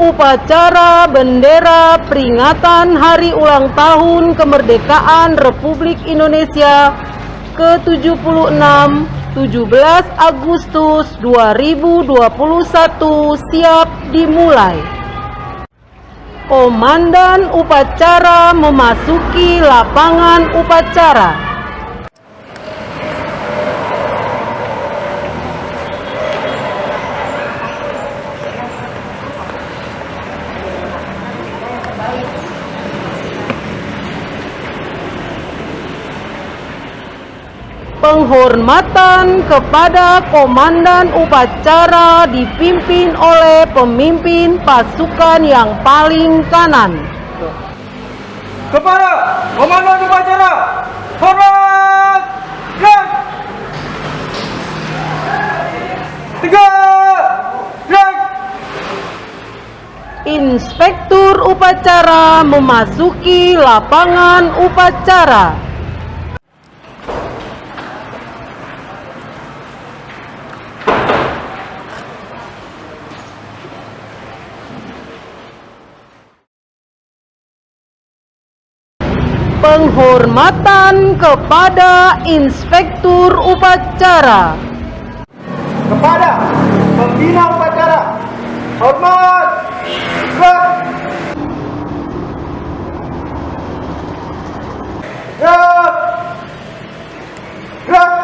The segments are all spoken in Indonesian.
upacara bendera peringatan Hari Ulang Tahun Kemerdekaan Republik Indonesia ke-76 17 Agustus 2021 siap dimulai. Komandan upacara memasuki lapangan upacara. Penghormatan kepada komandan upacara dipimpin oleh pemimpin pasukan yang paling kanan. Kepada komandan upacara, hormat, gerak. 3, gerak. Inspektur upacara memasuki lapangan upacara. Penghormatan kepada inspektur upacara. Kepada pembina upacara, hormat, gerak. Gerak. Gerak.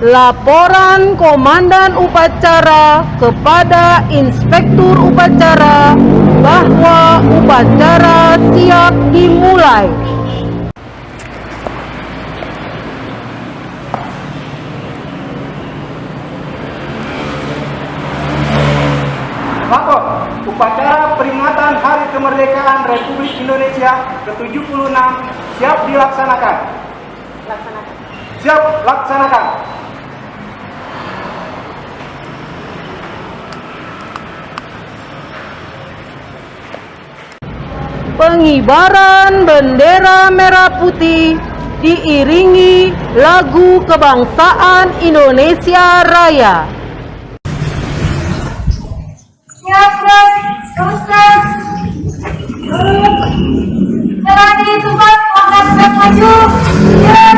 Laporan komandan upacara kepada inspektur upacara bahwa upacara siap dimulai. Lapor, upacara peringatan Hari Kemerdekaan Republik Indonesia ke-76 siap dilaksanakan. Siap laksanakan. Pengibaran bendera merah putih diiringi lagu kebangsaan Indonesia Raya. Siap, teruskan. Berani tugas, angkat maju. Siap.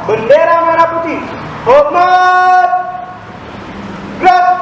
bendera merah putih. Hormat. Gerak.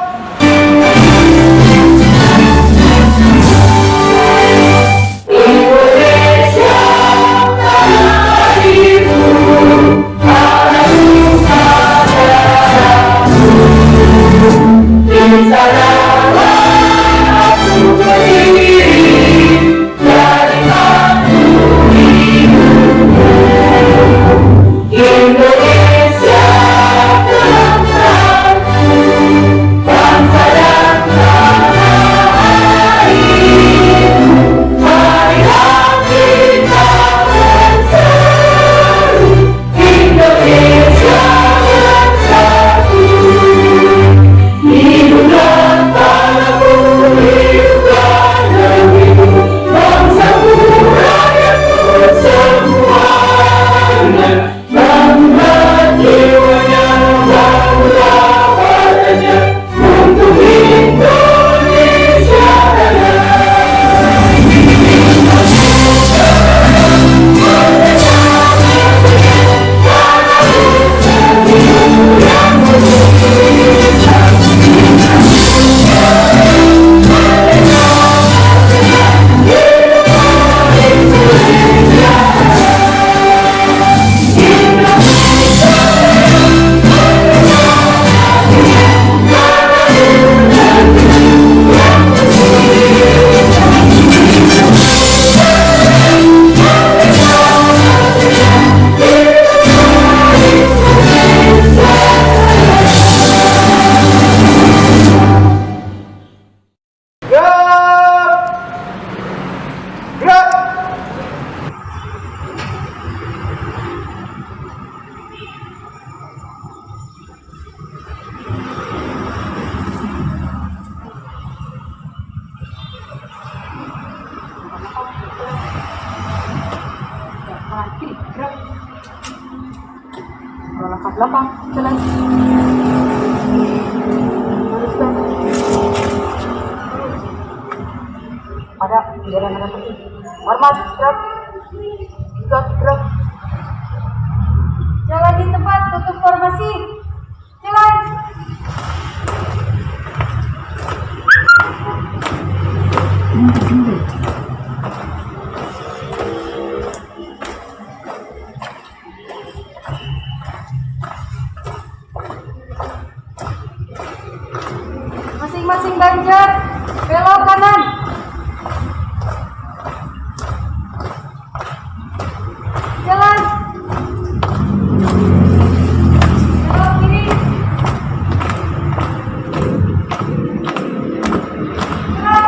Langkah belakang, jalan. Teruskan. Ada bendera merah putih. Hormat, gerak. Gerak. Jalan di tempat, tutup formasi. Jalan. Masing-masing banjar, belok kanan. Jalan. Belok kiri. Gerak.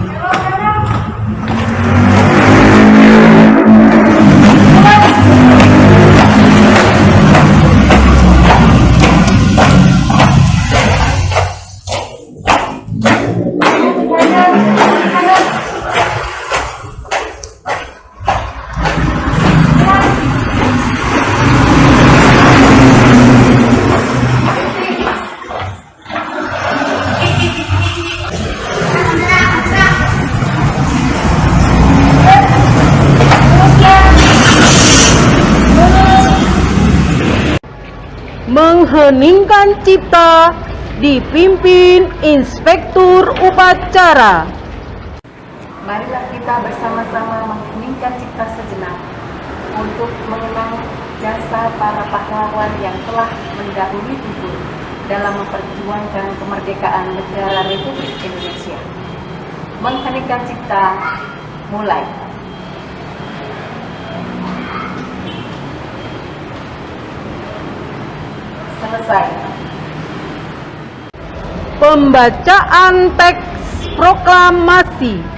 Belok kanan. Mengheningkan cipta dipimpin Inspektur Upacara. Marilah kita bersama-sama mengheningkan cipta sejenak untuk mengenang jasa para pahlawan yang telah mendahului gugur dalam memperjuangkan kemerdekaan negara Republik Indonesia. Mengheningkan cipta, mulai. Selesai. Pembacaan teks proklamasi.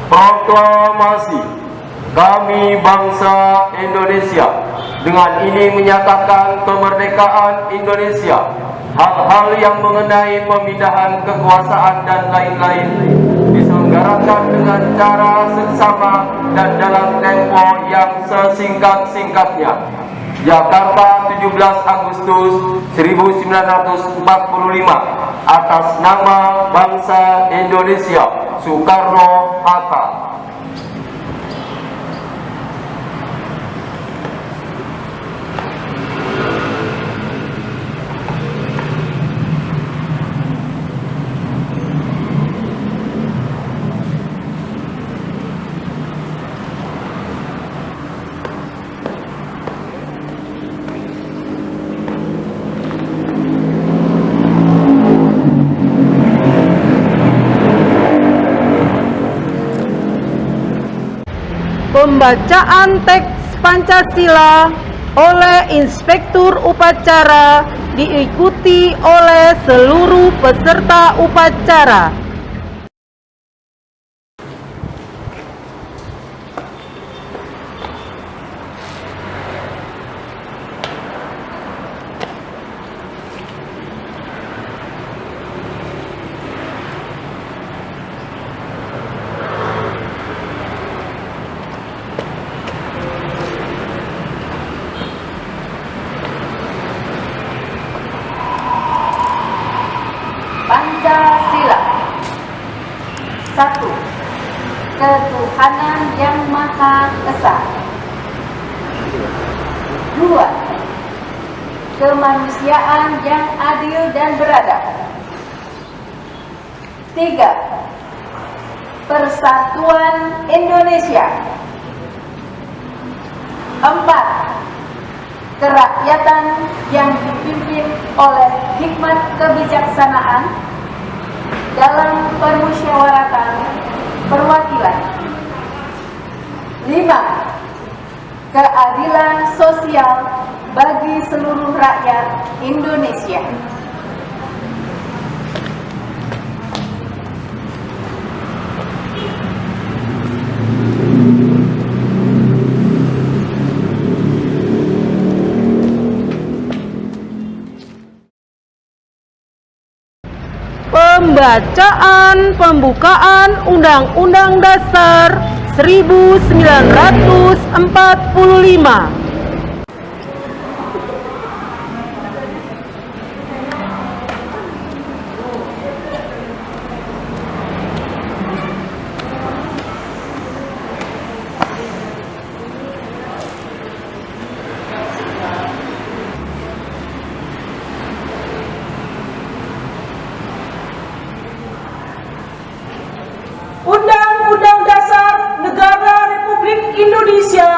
Proklamasi Kami bangsa Indonesia dengan ini menyatakan kemerdekaan Indonesia. Hal-hal yang mengenai pemindahan kekuasaan dan lain-lain diselenggarakan dengan cara seksama dan dalam tempo yang sesingkat-singkatnya. Jakarta, 17 Agustus 1945. Atas nama bangsa Indonesia, Soekarno-Hatta. Pembacaan teks Pancasila oleh Inspektur Upacara diikuti oleh seluruh peserta upacara. Pancasila. 1. Ketuhanan yang Maha Esa. 2. Kemanusiaan yang adil dan beradab. 3. Persatuan Indonesia. 4. Kerakyatan yang dipimpin oleh hikmat kebijaksanaan dalam permusyawaratan perwakilan. 5. Keadilan sosial bagi seluruh rakyat Indonesia. Pembacaan pembukaan Undang-Undang Dasar 1945. Undang-Undang Dasar Negara Republik Indonesia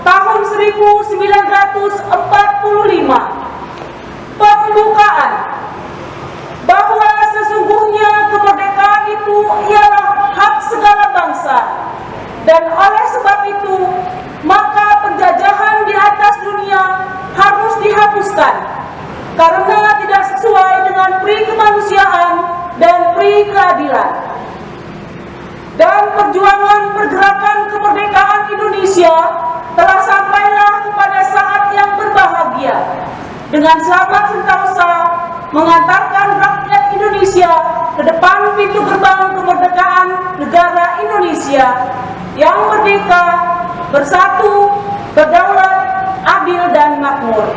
tahun 1945. Pembukaan. Bahwa sesungguhnya kemerdekaan itu ialah hak segala bangsa, dan oleh sebab itu maka penjajahan di atas dunia harus dihapuskan karena tidak sesuai dengan pri kemanusiaan dan pri keadilan. Dan perjuangan pergerakan kemerdekaan Indonesia telah sampailah kepada saat yang berbahagia dengan selamat sentosa mengantarkan rakyat Indonesia ke depan pintu gerbang kemerdekaan negara Indonesia yang merdeka, bersatu, berdaulat, adil dan makmur.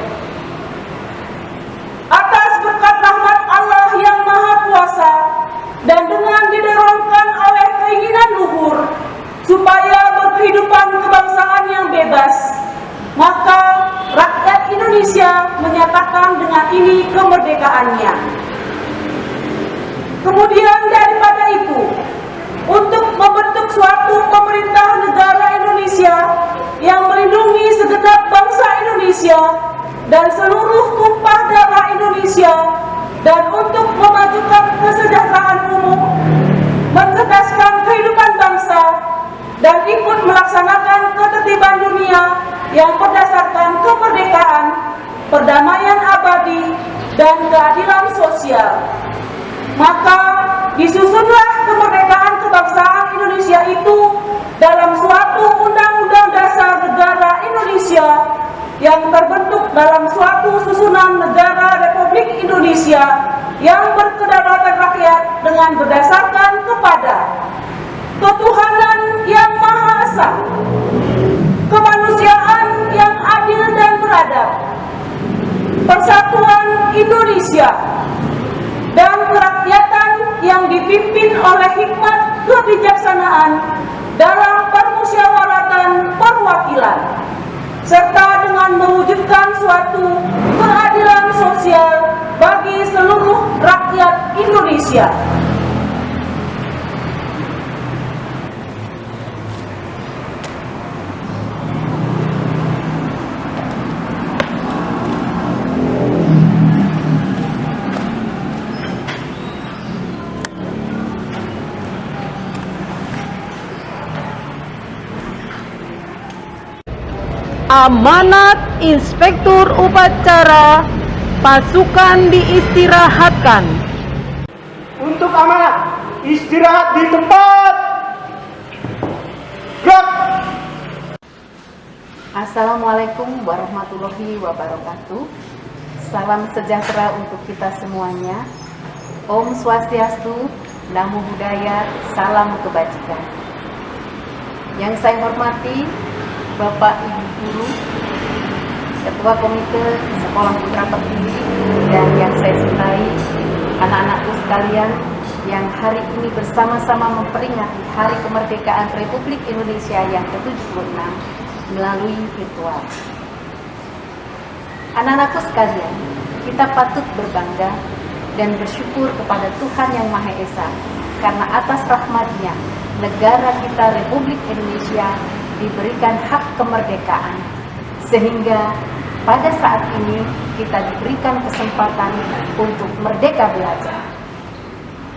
Atas berkat rahmat Allah yang Maha Kuasa dan dengan didorongkan oleh keinginan luhur supaya berkehidupan kebangsaan yang bebas, maka rakyat Indonesia menyatakan dengan ini kemerdekaannya. Kemudian daripada itu, untuk membentuk suatu pemerintah negara Indonesia yang melindungi segenap bangsa Indonesia dan seluruh tumpah darah Indonesia, dan untuk memajukan kesejahteraan umum, mencerdaskan kehidupan bangsa, dan ikut melaksanakan ketertiban dunia yang berdasarkan kemerdekaan, perdamaian abadi, dan keadilan sosial. Maka disusunlah kemerdekaan kebangsaan Indonesia itu dalam suatu undang-undang yang terbentuk dalam suatu susunan negara Republik Indonesia yang berkedaulatan rakyat dengan berdasarkan kepada ketuhanan yang Maha Esa, kemanusiaan yang adil dan beradab, persatuan Indonesia, dan kerakyatan yang dipimpin oleh hikmat kebijaksanaan dalam permusyawaratan perwakilan, serta dengan mewujudkan suatu keadilan sosial bagi seluruh rakyat Indonesia. Amanat Inspektur Upacara pasukan diistirahatkan. Untuk amanah, istirahat di tempat. Gerak. Assalamualaikum warahmatullahi wabarakatuh. Salam sejahtera untuk kita semuanya. Om Swastiastu, Namo Buddhaya, salam kebajikan. Yang saya hormati Bapak Ibu Guru, Ketua Komite Sekolah Putra Pertiwi, dan yang saya cintai anak-anakku sekalian yang hari ini bersama-sama memperingati Hari Kemerdekaan Republik Indonesia yang ke-76 melalui virtual. Anak-anakku sekalian, kita patut berbangga dan bersyukur kepada Tuhan Yang Maha Esa karena atas rahmat-Nya negara kita Republik Indonesia diberikan hak kemerdekaan, sehingga pada saat ini kita diberikan kesempatan untuk merdeka belajar.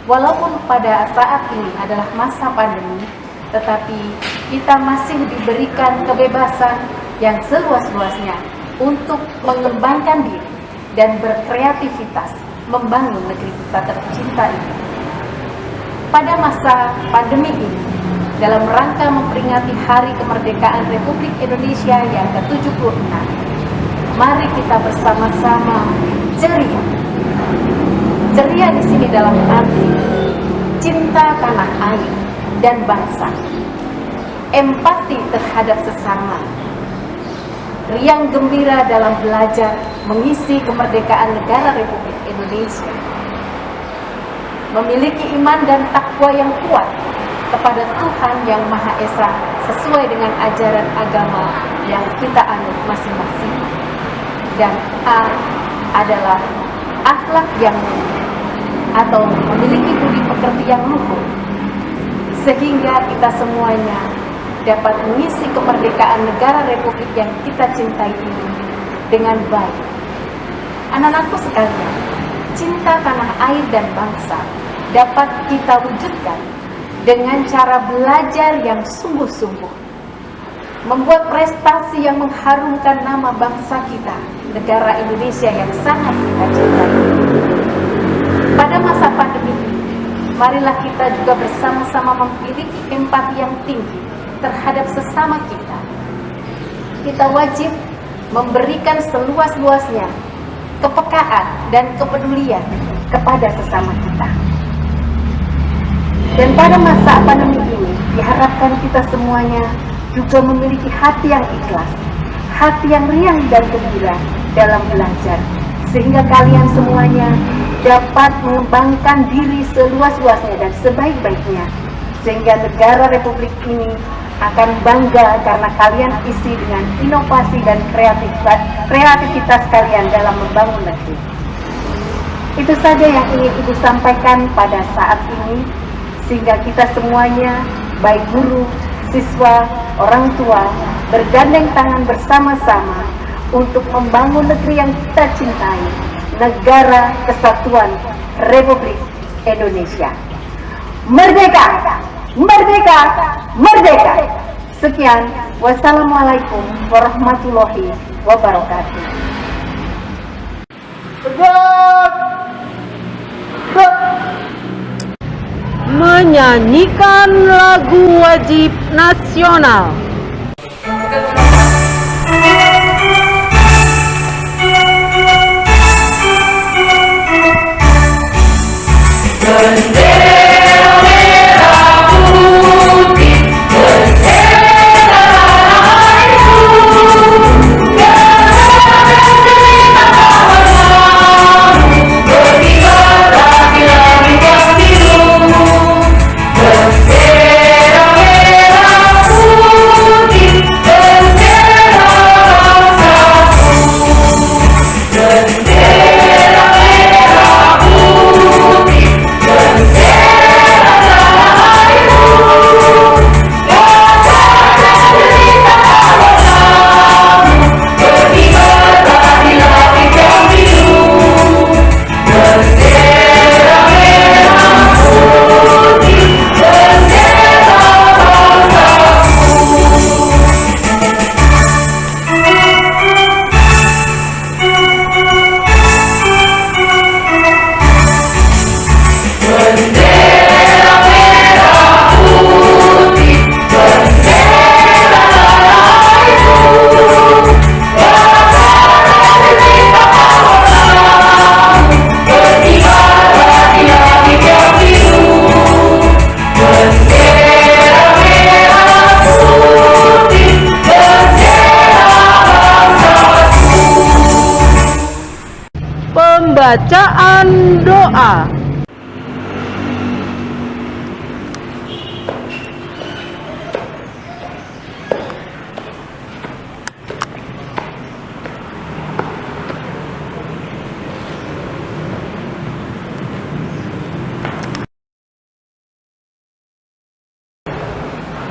Walaupun pada saat ini adalah masa pandemi, tetapi kita masih diberikan kebebasan yang seluas-luasnya untuk mengembangkan diri dan berkreativitas membangun negeri kita tercinta ini. Pada masa pandemi ini, dalam rangka memperingati Hari Kemerdekaan Republik Indonesia yang ke-76, mari kita bersama-sama ceria. Ceria di sini dalam arti cinta tanah air dan bangsa, empati terhadap sesama, riang gembira dalam belajar mengisi kemerdekaan negara Republik Indonesia, memiliki iman dan takwa yang kuat kepada Tuhan Yang Maha Esa sesuai dengan ajaran agama yang kita anut masing-masing. Dan A adalah akhlak yang mulia atau memiliki budi pekerti yang luhur, sehingga kita semuanya dapat mengisi kemerdekaan negara Republik yang kita cintai ini dengan baik. Anak-anakku sekalian, cinta tanah air dan bangsa dapat kita wujudkan dengan cara belajar yang sungguh-sungguh, membuat prestasi yang mengharumkan nama bangsa kita, negara Indonesia yang sangat kita cintai. Pada masa pandemi ini, marilah kita juga bersama-sama memiliki empati yang tinggi terhadap sesama kita. Kita wajib memberikan seluas-luasnya kepekaan dan kepedulian kepada sesama kita. Dan pada masa pandemi ini, diharapkan kita semuanya juga memiliki hati yang ikhlas, hati yang riang dan gembira dalam belajar, sehingga kalian semuanya dapat mengembangkan diri seluas-luasnya dan sebaik-baiknya, sehingga negara Republik ini akan bangga karena kalian isi dengan inovasi dan kreativitas kalian dalam membangun negeri. Itu saja yang ingin Ibu sampaikan pada saat ini, sehingga kita semuanya, baik guru, siswa, orang tua, bergandeng tangan bersama-sama untuk membangun negeri yang kita cintai, negara kesatuan Republik Indonesia. Merdeka! Merdeka! Merdeka! Sekian, wassalamualaikum warahmatullahi wabarakatuh. Tegak! Gerak! Menyanyikan lagu wajib nasional. Pembacaan doa.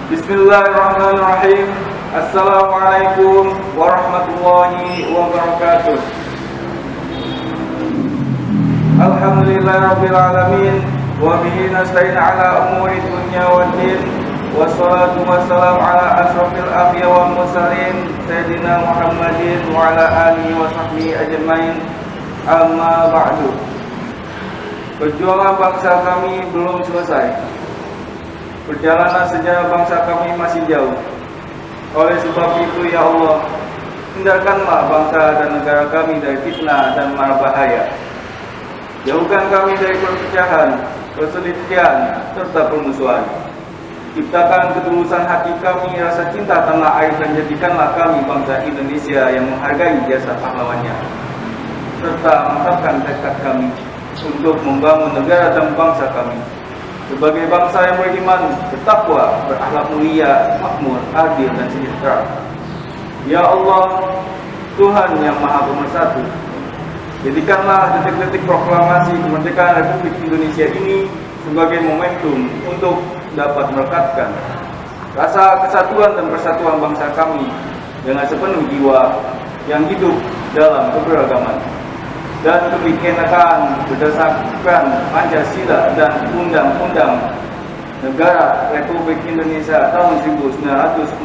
Bismillahirrahmanirrahim. Assalamualaikum warahmatullahi wabarakatuh. Alhamdulillahirabbil alamin wa bihi nasta'in ala umuri dunya waddin. Wassalatu wassalamu ala asrofil anbiya wal mursalin sayyidina Muhammadin wa ala alihi wa sahbihi ajmain. Amma ba'du. Perjuangan bangsa kami belum selesai. Perjalanan sejarah bangsa kami masih jauh. Oleh sebab itu, ya Allah, hindarkanlah bangsa dan negara kami dari fitnah dan mara bahaya. Jauhkan kami dari perpecahan, perselisihan, serta permusuhan. Ciptakan ketulusan hati kami, rasa cinta tanah air, dan jadikanlah kami bangsa Indonesia yang menghargai jasa pahlawannya, serta mantapkan tekad kami untuk membangun negara dan bangsa kami sebagai bangsa yang beriman, bertakwa, berakhlak mulia, makmur, adil, dan sejahtera. Ya Allah, Tuhan yang Maha Pemersatu, jadikanlah detik-detik proklamasi kemerdekaan Republik Indonesia ini sebagai momentum untuk dapat merekatkan rasa kesatuan dan persatuan bangsa kami dengan sepenuh jiwa yang hidup dalam keberagaman dan kebinekaan berdasarkan Pancasila dan Undang-Undang Negara Republik Indonesia tahun 1945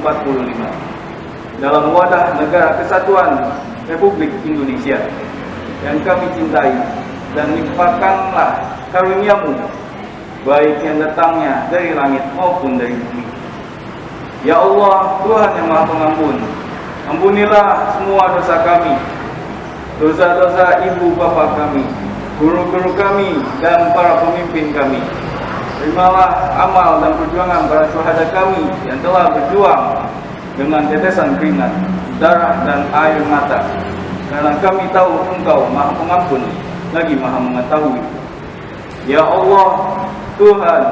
dalam wadah negara kesatuan Republik Indonesia yang kami cintai, dan limpahkanlah karuniamu baik yang datangnya dari langit maupun dari bumi. Ya Allah, Tuhan yang Maha Pengampun, ampunilah semua dosa kami, dosa-dosa ibu bapa kami, guru-guru kami, dan para pemimpin kami. Terimalah amal dan perjuangan para syuhada kami yang telah berjuang dengan tetesan keringat, darah, dan air mata, karena kami tahu Engkau Maha Pengampun lagi Maha Mengetahui. Ya Allah, Tuhan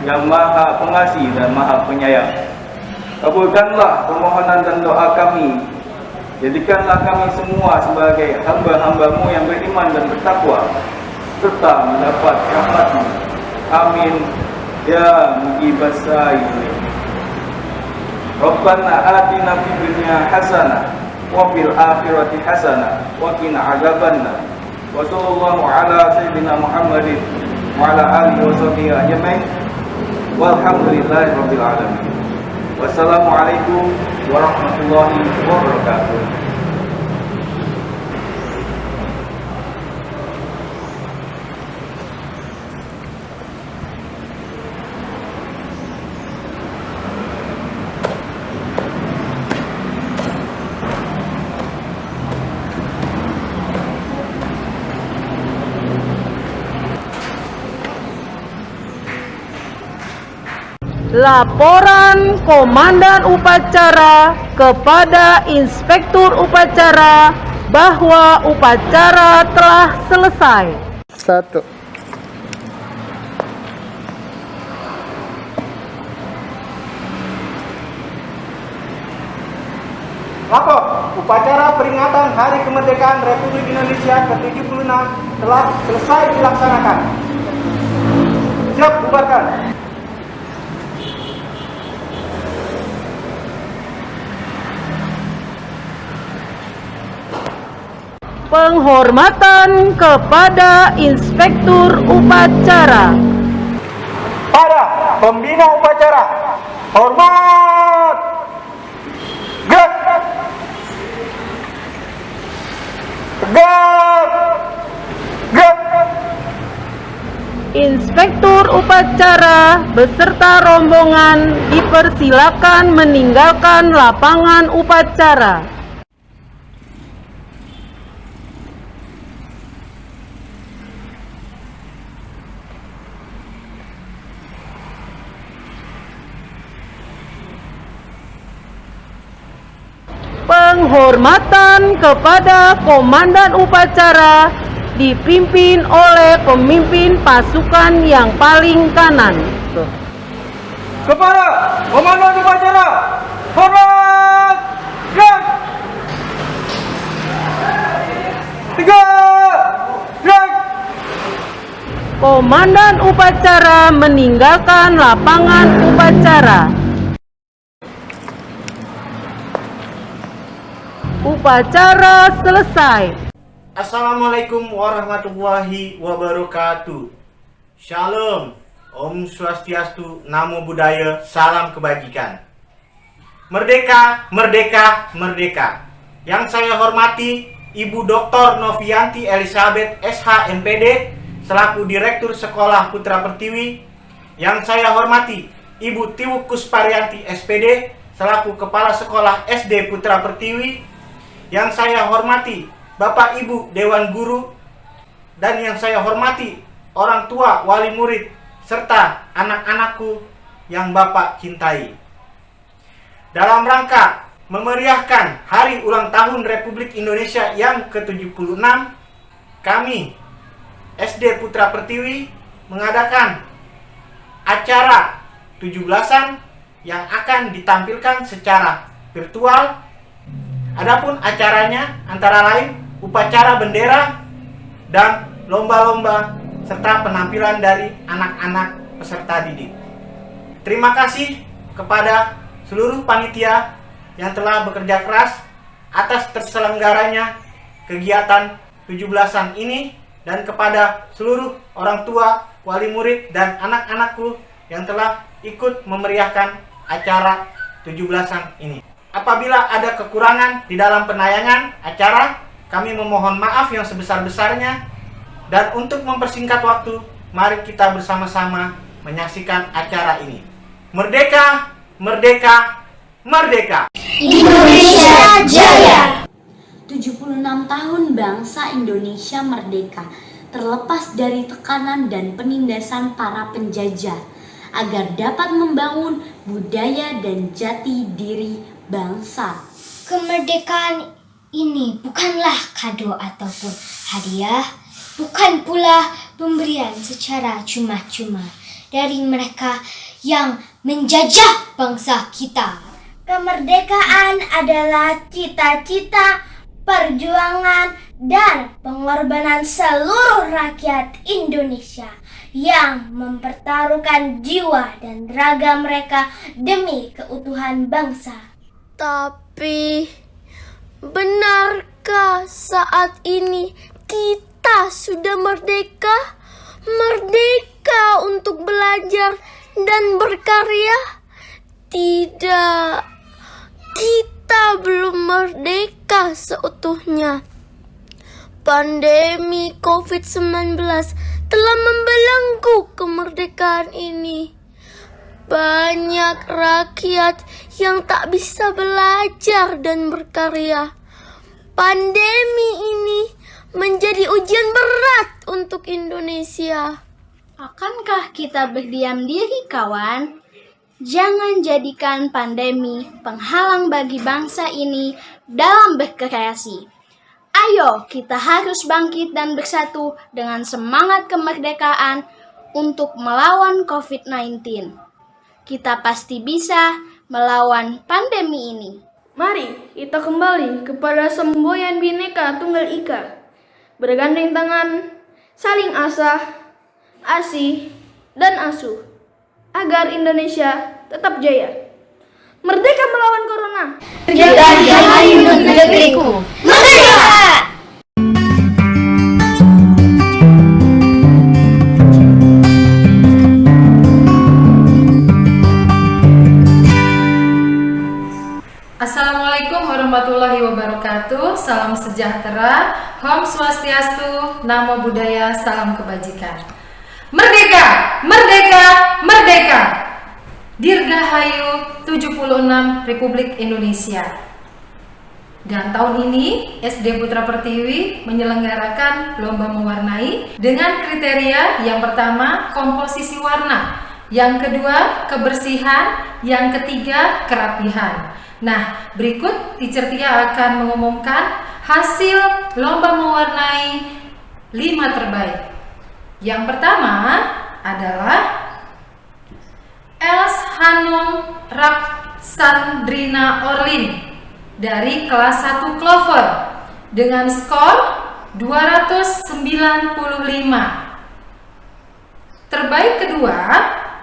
yang Maha Pengasih dan Maha Penyayang, kabulkanlah permohonan dan doa kami. Jadikanlah kami semua sebagai hamba-hamba-Mu yang beriman dan bertakwa, serta mendapat rahmat-Mu. Amin. Ya mujibas sa'ilin. Rabbana atina fid dunya hasanah wa fil akhirati hasanah wa qina adzabannar. Wa sallallahu ala sayyidina Muhammadin wa ala alihi wa sahbihi ajmain. Walhamdulillahi rabbil alamin. Wassalamualaikum warahmatullahi wabarakatuh. Laporan Komandan Upacara kepada Inspektur Upacara bahwa upacara telah selesai. 1. Lapor, upacara peringatan Hari Kemerdekaan Republik Indonesia ke-76 telah selesai dilaksanakan. Siap, bubarkan. Penghormatan kepada Inspektur Upacara. Pada pembina upacara, hormat. Gerak. Tegak. Gerak. Inspektur Upacara beserta rombongan dipersilakan meninggalkan lapangan upacara. Penghormatan kepada Komandan Upacara dipimpin oleh pemimpin pasukan yang paling kanan. Kepada komandan upacara, hormat, gerak. 3, gerak. Komandan upacara meninggalkan lapangan upacara. Upacara selesai. Assalamualaikum warahmatullahi wabarakatuh. Shalom, Om Swastiastu, Namo Buddhaya, salam kebajikan. Merdeka, merdeka, merdeka. Yang saya hormati Ibu Dr. Novianti Elizabeth SH MPD selaku Direktur Sekolah Putra Pertiwi. Yang saya hormati Ibu Tiwuk Kusparianti SPD selaku Kepala Sekolah SD Putra Pertiwi. Yang saya hormati Bapak Ibu Dewan Guru, dan yang saya hormati orang tua, wali murid, serta anak-anakku yang Bapak cintai. Dalam rangka memeriahkan Hari Ulang Tahun Republik Indonesia yang ke-76, kami SD Putra Pertiwi mengadakan acara 17-an yang akan ditampilkan secara virtual. Adapun acaranya antara lain upacara bendera dan lomba-lomba serta penampilan dari anak-anak peserta didik. Terima kasih kepada seluruh panitia yang telah bekerja keras atas terselenggaranya kegiatan 17-an ini, dan kepada seluruh orang tua, wali murid, dan anak-anakku yang telah ikut memeriahkan acara 17-an ini. Apabila ada kekurangan di dalam penayangan acara, kami memohon maaf yang sebesar-besarnya. Dan untuk mempersingkat waktu, mari kita bersama-sama menyaksikan acara ini. Merdeka, merdeka, merdeka! Indonesia Jaya! 76 tahun bangsa Indonesia merdeka, terlepas dari tekanan dan penindasan para penjajah, agar dapat membangun budaya dan jati diri bangsa. Kemerdekaan ini bukanlah kado ataupun hadiah, bukan pula pemberian secara cuma-cuma dari mereka yang menjajah bangsa kita. Kemerdekaan adalah cita-cita, perjuangan, dan pengorbanan seluruh rakyat Indonesia yang mempertaruhkan jiwa dan raga mereka demi keutuhan bangsa. Tapi, benarkah saat ini kita sudah merdeka? Merdeka untuk belajar dan berkarya? Tidak, kita belum merdeka seutuhnya. Pandemi COVID-19 telah membelenggu kemerdekaan ini. Banyak rakyat yang tak bisa belajar dan berkarya. Pandemi ini menjadi ujian berat untuk Indonesia. Akankah kita berdiam diri, kawan? Jangan jadikan pandemi penghalang bagi bangsa ini dalam berkreasi. Ayo, kita harus bangkit dan bersatu dengan semangat kemerdekaan untuk melawan COVID-19. Kita pasti bisa melawan pandemi ini. Mari kita kembali kepada semboyan Bhinneka Tunggal Ika. Bergandeng tangan, saling asah, asih, dan asuh, agar Indonesia tetap jaya. Merdeka melawan Corona. Dirgahayu negeriku. Merdeka! Assalamualaikum warahmatullahi wabarakatuh. Salam sejahtera, Om Swastiastu, Namo Buddhaya, salam kebajikan. Merdeka, merdeka, merdeka. Dirgahayu 76 Republik Indonesia. Dan tahun ini SD Putra Pertiwi menyelenggarakan lomba mewarnai dengan kriteria yang pertama komposisi warna, yang kedua kebersihan, yang ketiga kerapihan. Nah, berikut Teacher Tia akan mengumumkan hasil lomba mewarnai 5 terbaik. Yang pertama adalah Els Hanum Raksandrina Orlin dari kelas 1 Clover dengan skor 295. Terbaik kedua,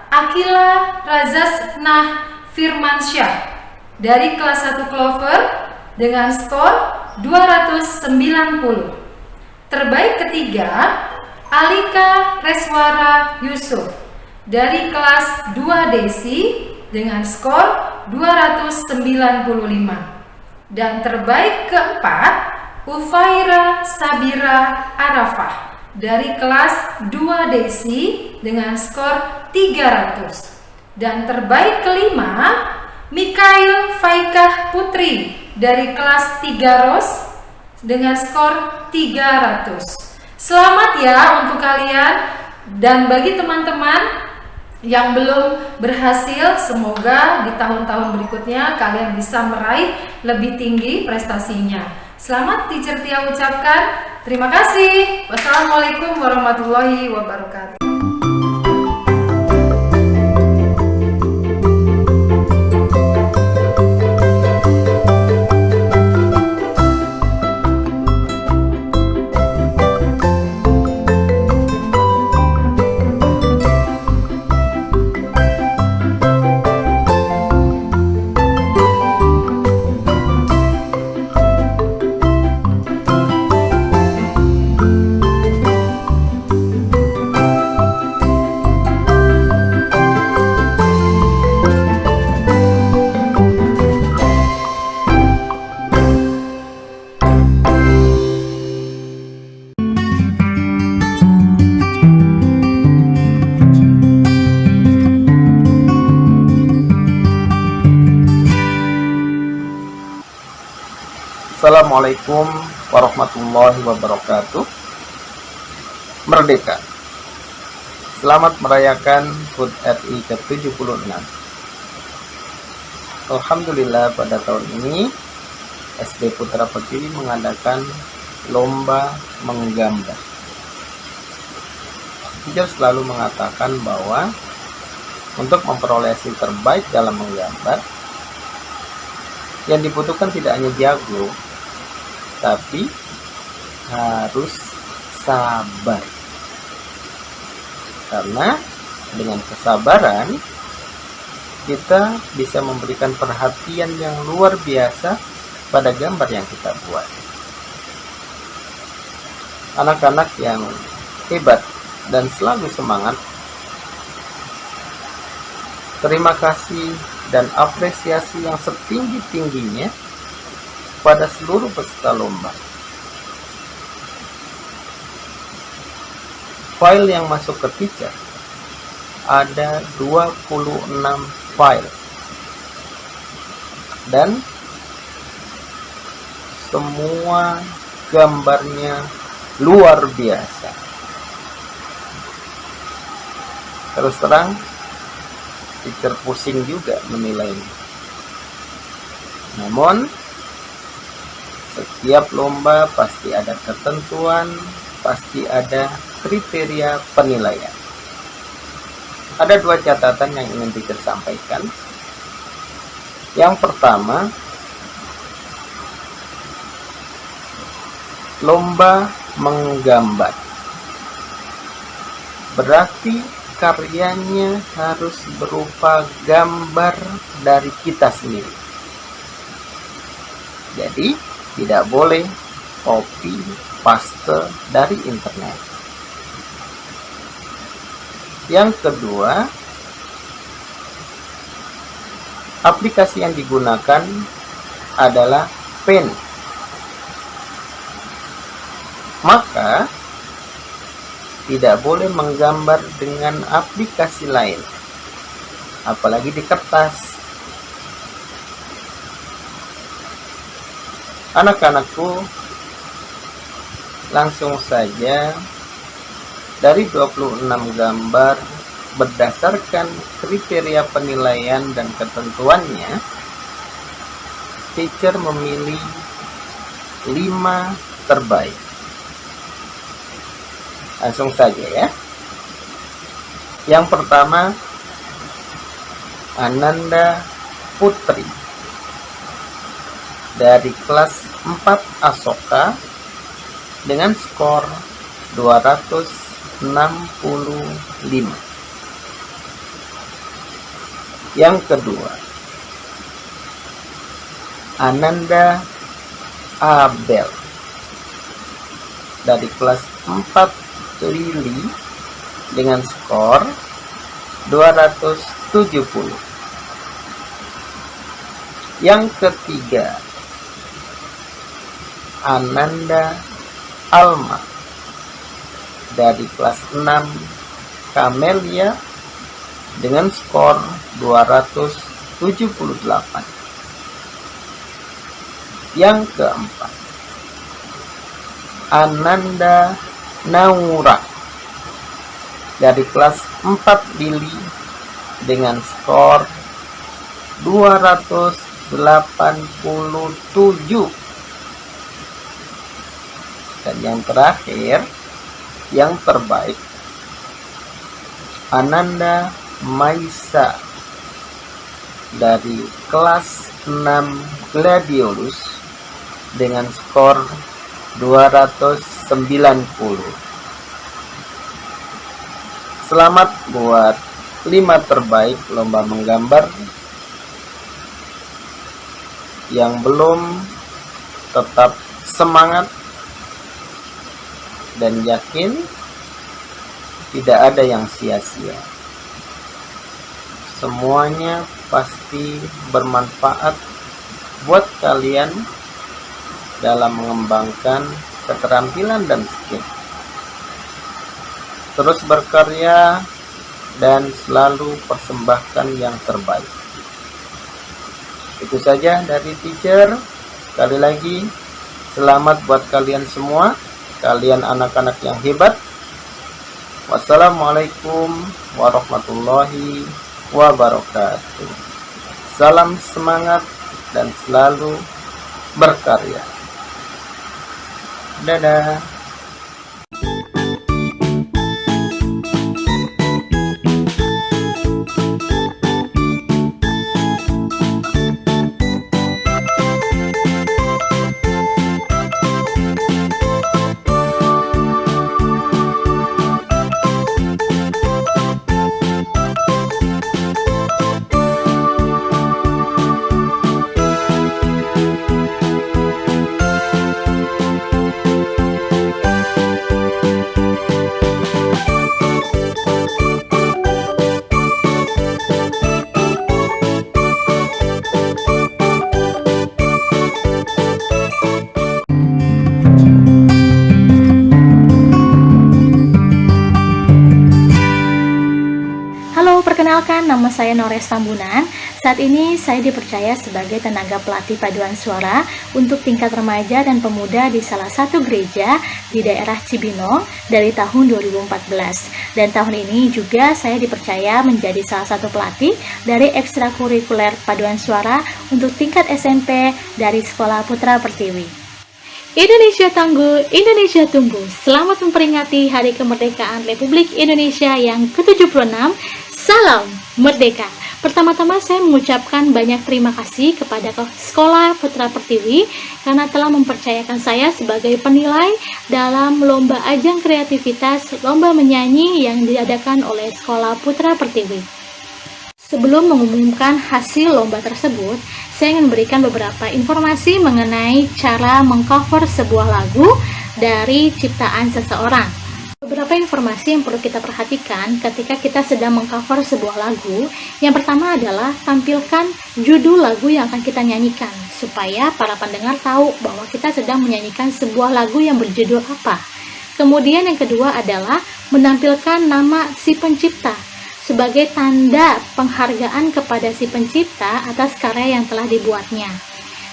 Akila Razasnah Firmansyah dari kelas 1 Clover dengan skor 290. Terbaik ketiga, Alika Reswara Yusuf dari kelas 2 Desi dengan skor 295. Dan terbaik keempat, Ufaira Sabira Arafah dari kelas 2 Desi dengan skor 300. Dan terbaik kelima, Mikail Faikah Putri dari kelas 3 Ros dengan skor 300. Selamat ya untuk kalian, dan bagi teman-teman yang belum berhasil, semoga di tahun-tahun berikutnya kalian bisa meraih lebih tinggi prestasinya. Selamat Teacher Tia ucapkan. Terima kasih. Wassalamualaikum warahmatullahi wabarakatuh. Assalamualaikum warahmatullahi wabarakatuh. Merdeka. Selamat merayakan HUT RI ke-76. Alhamdulillah pada tahun ini SD Putra Pertiwi mengadakan lomba menggambar. Teacher selalu mengatakan bahwa untuk memperoleh hasil terbaik dalam menggambar, yang dibutuhkan tidak hanya jago, tapi harus sabar. Karena dengan kesabaran kita bisa memberikan perhatian yang luar biasa pada gambar yang kita buat. Anak-anak yang hebat dan selalu semangat, terima kasih dan apresiasi yang setinggi-tingginya pada seluruh peserta lomba. File yang masuk ke teacher ada 26 file, dan semua gambarnya luar biasa. Terus terang, teacher pusing juga menilainya. Namun setiap lomba pasti ada ketentuan, pasti ada kriteria penilaian. Ada 2 catatan yang ingin teacher sampaikan. Yang pertama, lomba menggambar. Berarti karyanya harus berupa gambar dari kita sendiri. Jadi tidak boleh copy paste dari internet. Yang kedua, aplikasi yang digunakan adalah pen. Maka tidak boleh menggambar dengan aplikasi lain, apalagi di kertas. Anak-anakku, langsung saja dari 26 gambar berdasarkan kriteria penilaian dan ketentuannya, teacher memilih 5 terbaik. Langsung saja ya. Yang pertama, Ananda Putri dari kelas 4 Asoka dengan skor 265. Yang kedua, Ananda Abel dari kelas 4 Lili dengan skor 270. Yang ketiga, Ananda Alma dari kelas 6 Camelia dengan skor 278. Yang keempat, Ananda Naura dari kelas 4 Lili dengan skor 287. Dan yang terakhir, yang terbaik, Ananda Maisa dari kelas 6 Gladiolus dengan skor 290. Selamat buat 5 terbaik lomba menggambar. Yang belum, tetap semangat dan yakin tidak ada yang sia-sia. Semuanya pasti bermanfaat buat kalian dalam mengembangkan keterampilan dan skill. Terus berkarya dan selalu persembahkan yang terbaik. Itu saja dari teacher. Sekali lagi, selamat buat kalian semua. Kalian anak-anak yang hebat. Wassalamualaikum warahmatullahi wabarakatuh. Salam semangat dan selalu berkarya. Dadah. Perkenalkan, nama saya Nores Tambunan. Saat ini saya dipercaya sebagai tenaga pelatih paduan suara untuk tingkat remaja dan pemuda di salah satu gereja di daerah Cibinong dari tahun 2014. Dan tahun ini juga saya dipercaya menjadi salah satu pelatih dari ekstrakurikuler paduan suara untuk tingkat SMP dari Sekolah Putra Pertiwi. Indonesia tangguh, Indonesia tumbuh. Selamat memperingati Hari Kemerdekaan Republik Indonesia yang ke-76. Salam Merdeka. Pertama-tama saya mengucapkan banyak terima kasih kepada Sekolah Putra Pertiwi karena telah mempercayakan saya sebagai penilai dalam lomba ajang kreativitas lomba menyanyi yang diadakan oleh Sekolah Putra Pertiwi. Sebelum mengumumkan hasil lomba tersebut, saya ingin memberikan beberapa informasi mengenai cara mengcover sebuah lagu dari ciptaan seseorang. Beberapa informasi yang perlu kita perhatikan ketika kita sedang mengcover sebuah lagu. Yang pertama adalah tampilkan judul lagu yang akan kita nyanyikan, supaya para pendengar tahu bahwa kita sedang menyanyikan sebuah lagu yang berjudul apa. Kemudian yang kedua adalah menampilkan nama si pencipta, sebagai tanda penghargaan kepada si pencipta atas karya yang telah dibuatnya.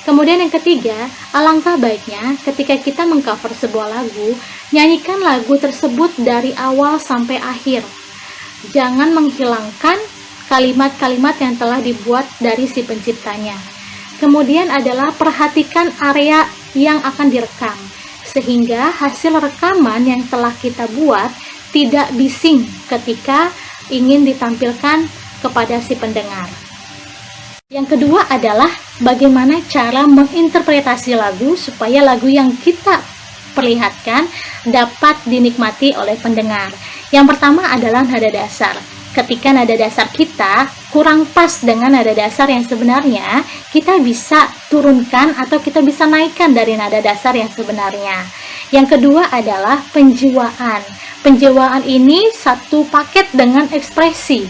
Kemudian yang ketiga, alangkah baiknya ketika kita mengcover sebuah lagu, nyanyikan lagu tersebut dari awal sampai akhir. Jangan menghilangkan kalimat-kalimat yang telah dibuat dari si penciptanya. Kemudian adalah perhatikan area yang akan direkam. sehingga hasil rekaman yang telah kita buat tidak bising ketika ingin ditampilkan kepada si pendengar. Yang kedua adalah bagaimana cara menginterpretasi lagu supaya lagu yang kita perlihatkan dapat dinikmati oleh pendengar. Yang pertama adalah nada dasar. Ketika nada dasar kita kurang pas dengan nada dasar yang sebenarnya, kita bisa turunkan atau kita bisa naikkan dari nada dasar yang sebenarnya. Yang kedua adalah penjiwaan. Penjiwaan ini satu paket dengan ekspresi.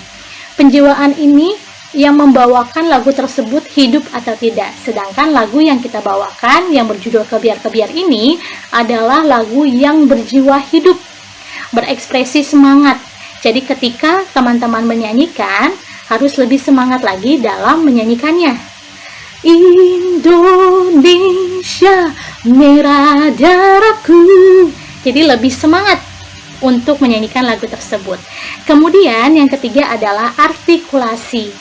Penjiwaan ini yang membawakan lagu tersebut hidup atau tidak. Sedangkan lagu yang kita bawakan yang berjudul Kebiar-Kebiar ini adalah lagu yang berjiwa hidup, berekspresi semangat. Jadi ketika teman-teman menyanyikan, harus lebih semangat lagi dalam menyanyikannya. Indonesia merah darahku. Jadi lebih semangat untuk menyanyikan lagu tersebut. Kemudian yang ketiga adalah artikulasi.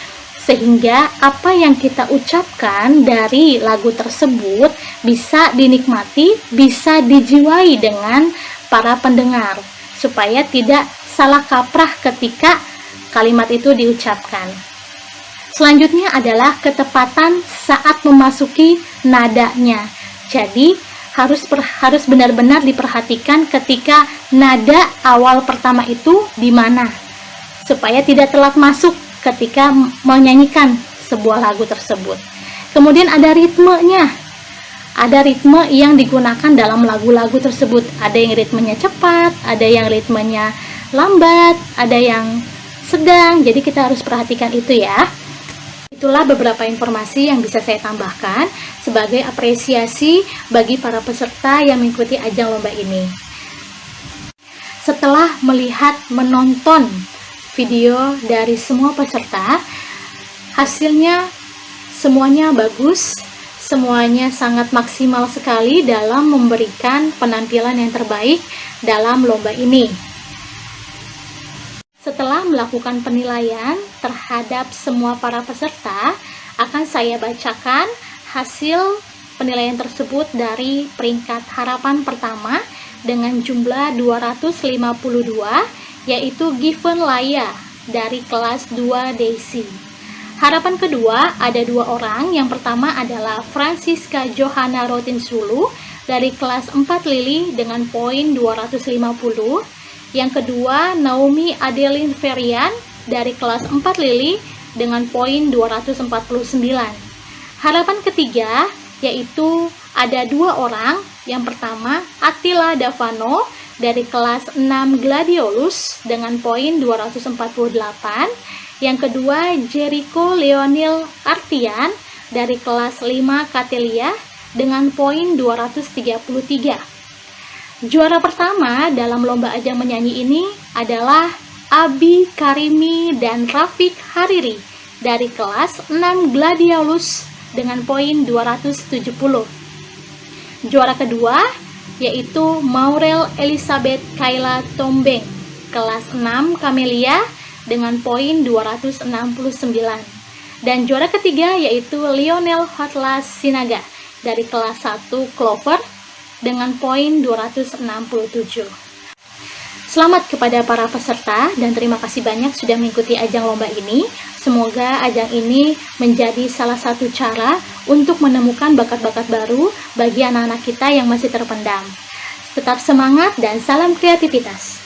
Sehingga apa yang kita ucapkan dari lagu tersebut bisa dinikmati, bisa dijiwai dengan para pendengar. Supaya tidak salah kaprah ketika kalimat itu diucapkan. Selanjutnya adalah ketepatan saat memasuki nadanya. Jadi harus benar-benar diperhatikan ketika nada awal pertama itu di mana, supaya tidak telat masuk ketika menyanyikan sebuah lagu tersebut. Kemudian ada ritmenya. Ada ritme yang digunakan dalam lagu-lagu tersebut. Ada yang ritmenya cepat, ada yang ritmenya lambat, ada yang sedang. Jadi kita harus perhatikan itu ya. Itulah beberapa informasi yang bisa saya tambahkan sebagai apresiasi bagi para peserta yang mengikuti ajang lomba ini. Setelah menonton video dari semua peserta, hasilnya semuanya bagus. Semuanya sangat maksimal sekali dalam memberikan penampilan yang terbaik dalam lomba ini. Setelah melakukan penilaian terhadap semua para peserta, akan saya bacakan hasil penilaian tersebut dari peringkat harapan pertama dengan jumlah 252, yaitu Given Laya dari kelas 2 Daisy. Harapan kedua ada 2 orang. Yang pertama adalah Francisca Johanna Rotinsulu dari kelas 4 Lili dengan poin 250. Yang kedua Naomi Adeline Ferian dari kelas 4 Lili dengan poin 249. Harapan ketiga yaitu ada 2 orang. Yang pertama Attila Davano dari kelas 6 Gladiolus dengan poin 248. Yang kedua, Jericho Leonil Artian dari kelas 5 Katelia dengan poin 233. Juara pertama dalam lomba ajang menyanyi ini adalah Abi Karimi dan Rafiq Hariri dari kelas 6 Gladiolus dengan poin 270. Juara kedua yaitu Maurel Elizabeth Kayla Tombeng kelas 6 Camelia dengan poin 269. Dan juara ketiga yaitu Lionel Hotlas Sinaga dari kelas 1 Clover dengan poin 267. Selamat kepada para peserta dan terima kasih banyak sudah mengikuti ajang lomba ini. Semoga ajang ini menjadi salah satu cara untuk menemukan bakat-bakat baru bagi anak-anak kita yang masih terpendam. Tetap semangat dan salam kreativitas.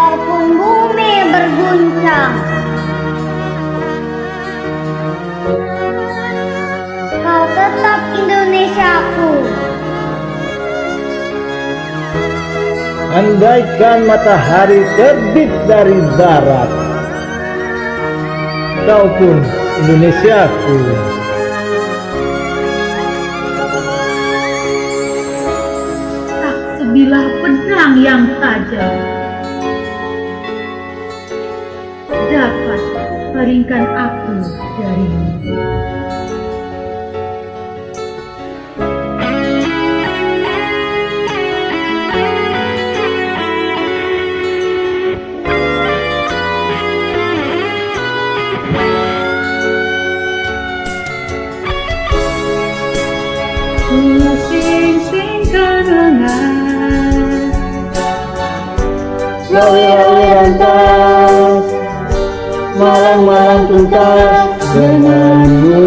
walaupun bumi berguncang. Kau tetap Indonesiaku. Andaikan matahari terbit dari barat, kau pun Indonesiaku. Tak sebilah pedang yang tajam dapat paringkan aku darimu. Sing-singkan lengan, Lawi-lawi rantas, malang-malang tuntas denganmu.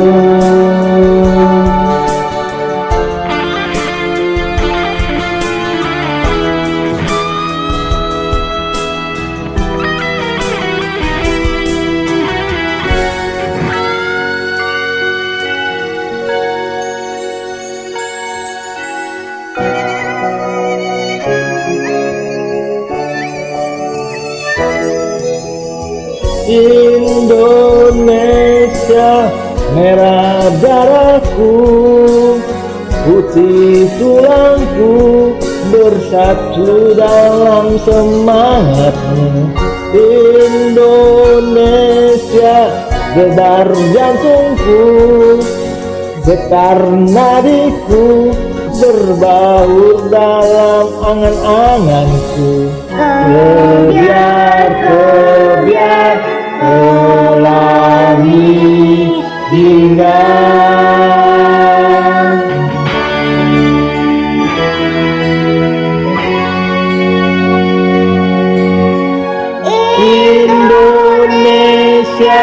Indonesia, merah darahku, putih tulangku, bersatu dalam semangatmu. Indonesia, debar jantungku, getar nadiku, berbaur dalam angan-anganku. Kebiar, kebiar, pelangi hingga Indonesia,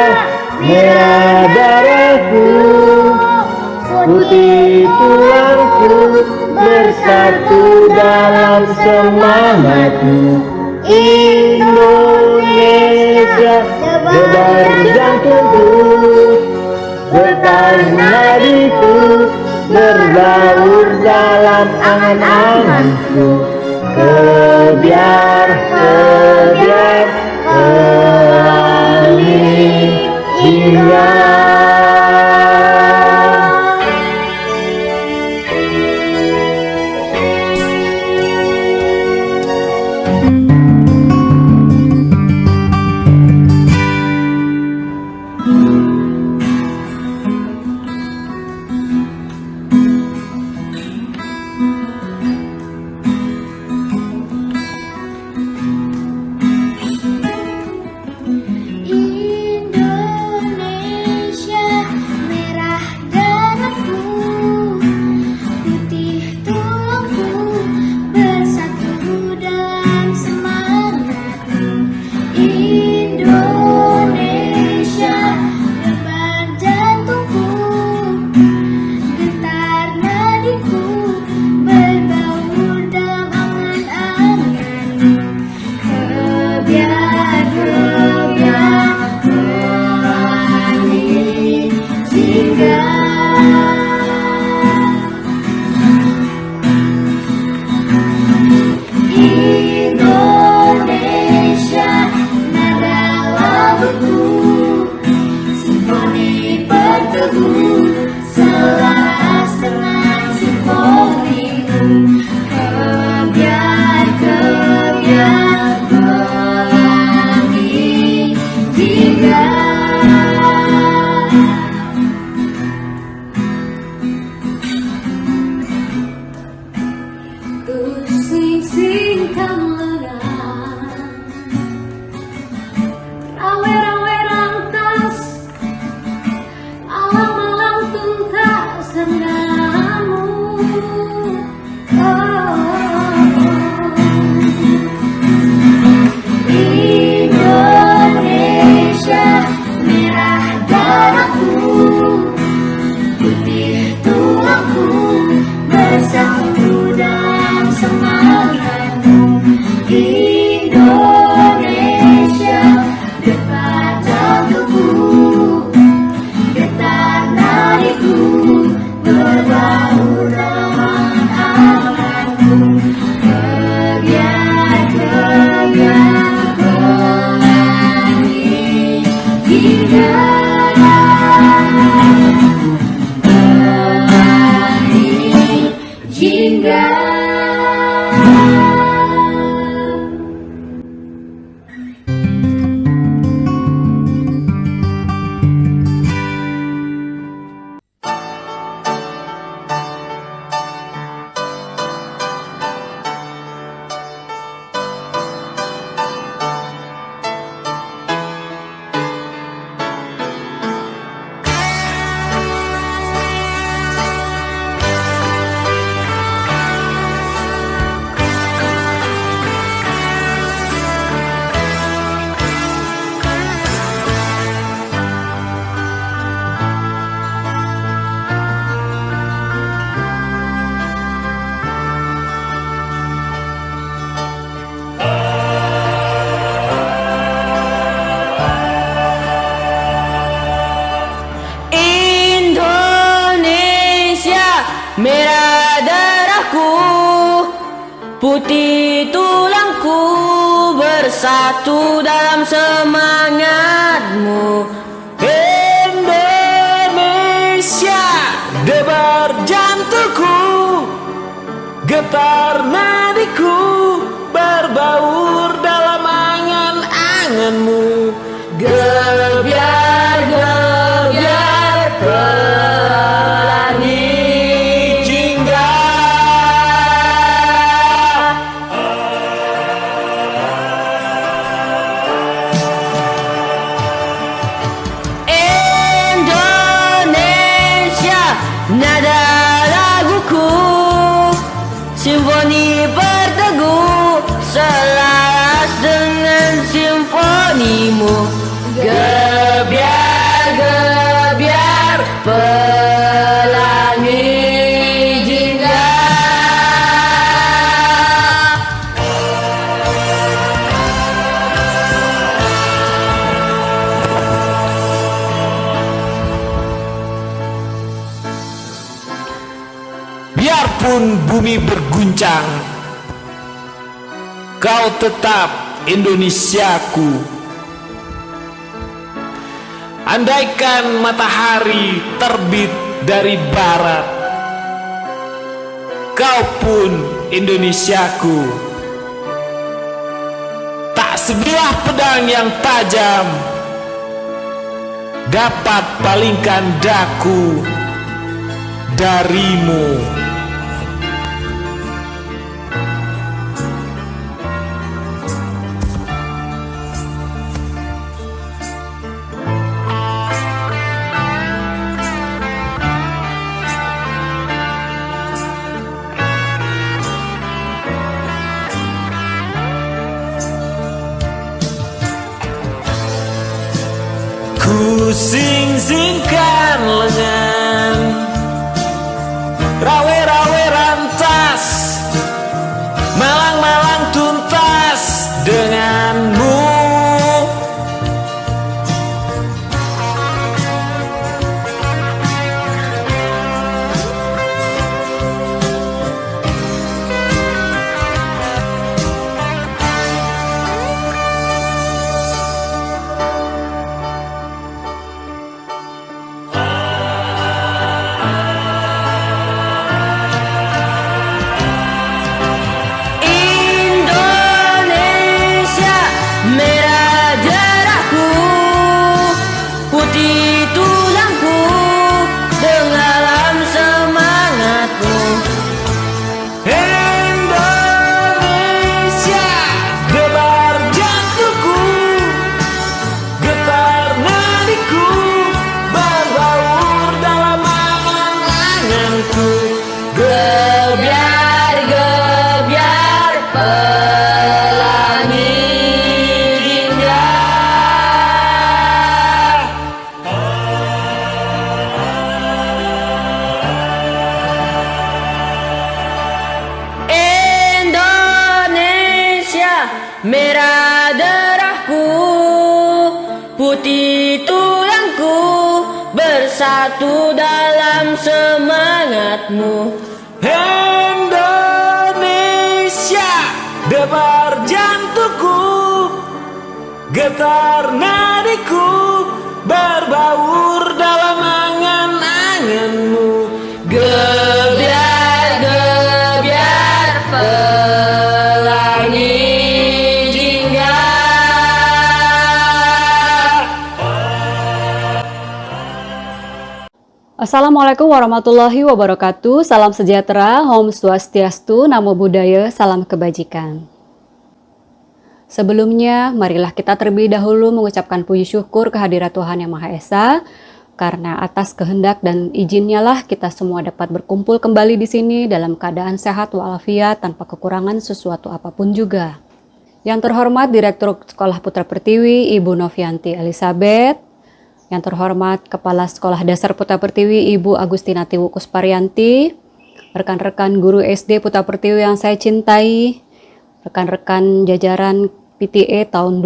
merah darahku, putih tulangku, bersatu dalam semangatmu. Indonesia, debar jantungku, getar nadiku, berbaur dalam angan-anganku. Kebiar, kebiar, pelangi hingga merah darahku, putih tulangku, bersatu dalam semangatmu. Indonesia, debar jantungku, getar nadiku, berbaur dalam angan-anganmu. Gebiar, gebiar, pelangi jingga. Indonesia, nada laguku, simfoni berteguh, selaras dengan simfonimu. Gebiar, gebiar, pelangi jingga. Biarpun bumi berguncang, kau tetap Indonesiaku. Andaikan matahari terbit dari barat, kau pun Indonesiaku. Tak sebilah pedang yang tajam dapat palingkan daku darimu. Ku sing-singkan lengan, rawe-rawe rantas, malang-malang tuntas denganmu. Merah darahku, putih tulangku, bersatu dalam semangatmu. Indonesia, debar jantungku, getar nadiku, berbaur dalam angan-anganmu. Gebiar, gebiar, pelangi jingga. Assalamualaikum warahmatullahi wabarakatuh. Salam sejahtera, Om Swastiastu, Namo Buddhaya, salam kebajikan. Sebelumnya, marilah kita terlebih dahulu mengucapkan puji syukur kehadirat Tuhan Yang Maha Esa, karena atas kehendak dan izinnya lah kita semua dapat berkumpul kembali di sini dalam keadaan sehat walafiat tanpa kekurangan sesuatu apapun juga. Yang terhormat Direktur Sekolah Putra Pertiwi Ibu Novianti Elizabeth, yang terhormat Kepala Sekolah Dasar Putra Pertiwi Ibu Agustinati Wukusparianti, rekan-rekan guru SD Putra Pertiwi yang saya cintai, rekan-rekan jajaran PTA tahun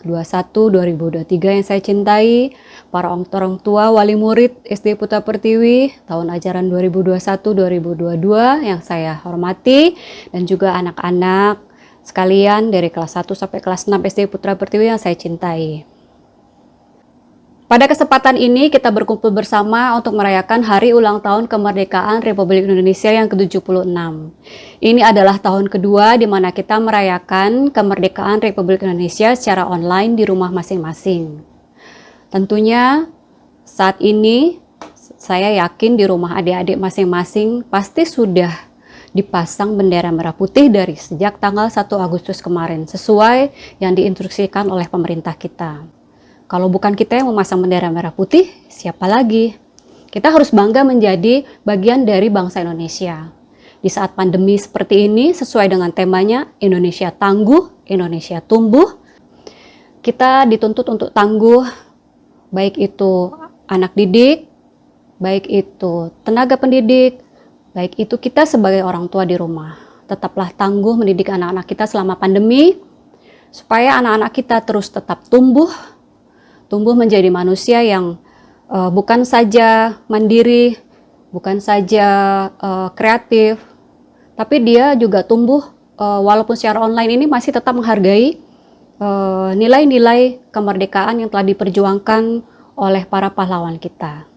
2021-2023 yang saya cintai, para orang tua wali murid SD Putra Pertiwi tahun ajaran 2021-2022 yang saya hormati, dan juga anak-anak sekalian dari kelas 1 sampai kelas 6 SD Putra Pertiwi yang saya cintai. Pada kesempatan ini kita berkumpul bersama untuk merayakan Hari Ulang Tahun Kemerdekaan Republik Indonesia yang ke-76. Ini adalah tahun kedua di mana kita merayakan kemerdekaan Republik Indonesia secara online di rumah masing-masing. Tentunya saat ini saya yakin di rumah adik-adik masing-masing pasti sudah dipasang bendera merah putih dari sejak tanggal 1 Agustus kemarin sesuai yang diinstruksikan oleh pemerintah kita. Kalau bukan kita yang memasang bendera merah putih, siapa lagi? Kita harus bangga menjadi bagian dari bangsa Indonesia. Di saat pandemi seperti ini, sesuai dengan temanya, Indonesia tangguh, Indonesia tumbuh. Kita dituntut untuk tangguh, baik itu anak didik, baik itu tenaga pendidik, baik itu kita sebagai orang tua di rumah. Tetaplah tangguh mendidik anak-anak kita selama pandemi, supaya anak-anak kita terus tetap tumbuh menjadi manusia yang bukan saja mandiri, bukan saja kreatif, tapi dia juga tumbuh walaupun secara online ini masih tetap menghargai nilai-nilai kemerdekaan yang telah diperjuangkan oleh para pahlawan kita.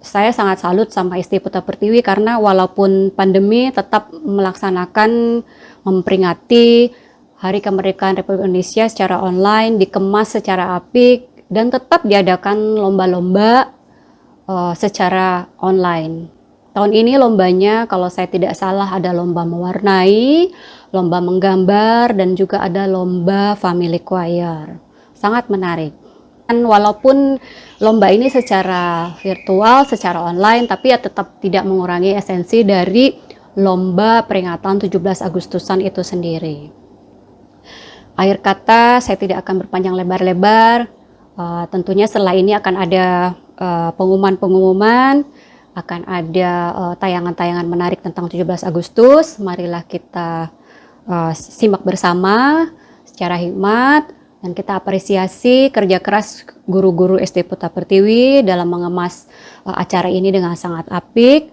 Saya sangat salut sama SD Putra Pertiwi karena walaupun pandemi tetap melaksanakan memperingati Hari Kemerdekaan Republik Indonesia secara online, dikemas secara apik, dan tetap diadakan lomba-lomba secara online. Tahun ini lombanya, kalau saya tidak salah, ada lomba mewarnai, lomba menggambar, dan juga ada lomba family choir. Sangat menarik. Dan walaupun lomba ini secara virtual, secara online, tapi ya tetap tidak mengurangi esensi dari lomba peringatan 17 Agustusan itu sendiri. Akhir kata, saya tidak akan berpanjang lebar-lebar. Tentunya setelah ini akan ada pengumuman-pengumuman, akan ada tayangan-tayangan menarik tentang 17 Agustus. Marilah kita simak bersama secara hikmat, dan kita apresiasi kerja keras guru-guru SD Putra Pertiwi dalam mengemas acara ini dengan sangat apik.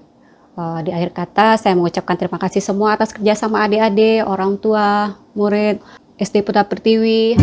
Di akhir kata, saya mengucapkan terima kasih semua atas kerjasama adik-adik, orang tua, murid SD Putra Pertiwi.